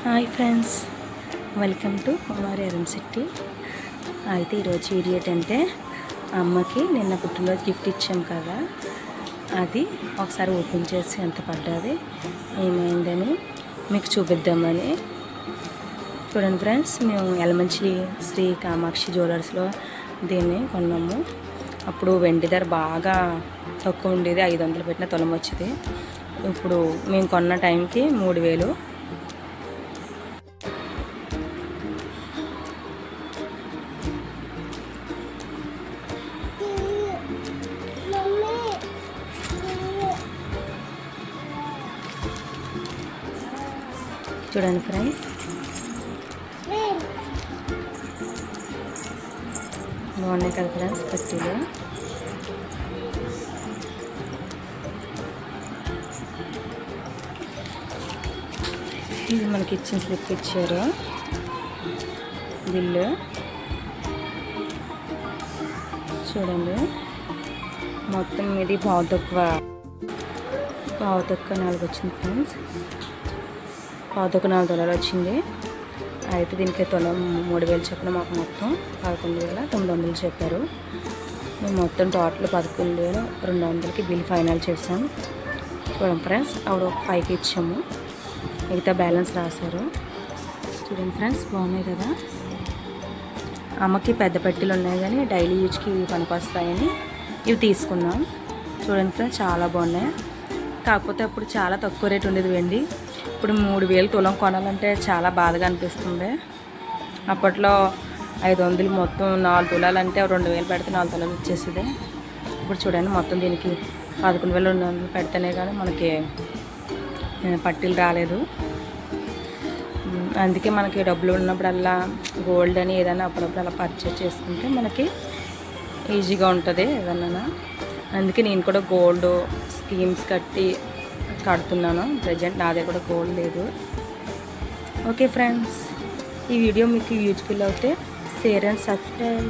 Hi friends, welcome to Kumari Arun city. అయితే ఈరోజు video ఏంటంటే అమ్మకి నిన్న పుట్టినరోజు గిఫ్ట్ ఇచ్చాం కదా, అది ఒకసారి ఓపెన్ చేసి ఎంత పడ్డది ఏమైందని మీకు చూపిద్దామని. చూడండి ఫ్రెండ్స్, మేము ఎలమంచిలి శ్రీ కామాక్షి జ్యువెలర్స్లో దీన్ని కొన్నాము. అప్పుడు వెండి ధర బాగా తక్కువ ఉండేది, 500 పెట్టిన తులం వచ్చేది. ఇప్పుడు మేము కొన్న టైంకి 3000. చూడండి ఫ్రెండ్స్, బాగున్నాయి కదా ఫ్రెండ్స్ పట్టీలు. ఇది మనకి ఇచ్చిన స్లిప్ ఇచ్చారు, బిల్లు చూడండి. మొత్తం ఇది పావు తక్కువ 4 వచ్చింది ఫ్రెండ్స్. పావు తక్కువ 4 తులాలు వచ్చింది. అయితే దీనికి తులం 3000 చొప్పున మాకు మొత్తం 11,900 చెప్పారు. మేము మొత్తం టోటల్ 11,200కి బిల్ ఫైనల్ చేసాం. చూడండి ఫ్రెండ్స్, ఆవిడ 5కి ఇచ్చాము, మిగతా బ్యాలెన్స్ రాశారు. చూడండి ఫ్రెండ్స్, బాగున్నాయి కదా. అమ్మకి పెద్ద పెట్టెలు ఉన్నాయి కానీ డైలీ యూజ్కి ఇవి పనికొస్తాయని ఇవి తీసుకున్నాం. చూడండి ఫ్రెండ్స్, చాలా బాగున్నాయి. కాకపోతే అప్పుడు చాలా తక్కువ రేట్ ఉండేది వెండి. ఇప్పుడు 3000 తులం కొనాలంటే చాలా బాధగా అనిపిస్తుంది. అప్పట్లో 500 మొత్తం 4 తులాలు అంటే 2000 పెడితే 4 తులాలు వచ్చేసింది. ఇప్పుడు చూడండి, మొత్తం దీనికి 11,200 పెడితేనే కానీ మనకి పట్టీలు రాలేదు. అందుకే మనకి డబ్బులు ఉన్నప్పుడల్లా గోల్డ్ అని ఏదైనా అప్పుడప్పుడు అలా పర్చేస్ చేసుకుంటే మనకి ఈజీగా ఉంటుంది ఏదన్నా. అందుకే నేను కూడా గోల్డ్ స్కీమ్స్ కడుతున్నాను. ప్రజెంట్ నా దగ్గర కూడా గోల్డ్ లేదు. ఓకే ఫ్రెండ్స్, ఈ వీడియో మీకు యూజ్ఫుల్ అవుతే షేర్ అండ్ సబ్స్క్రైబ్.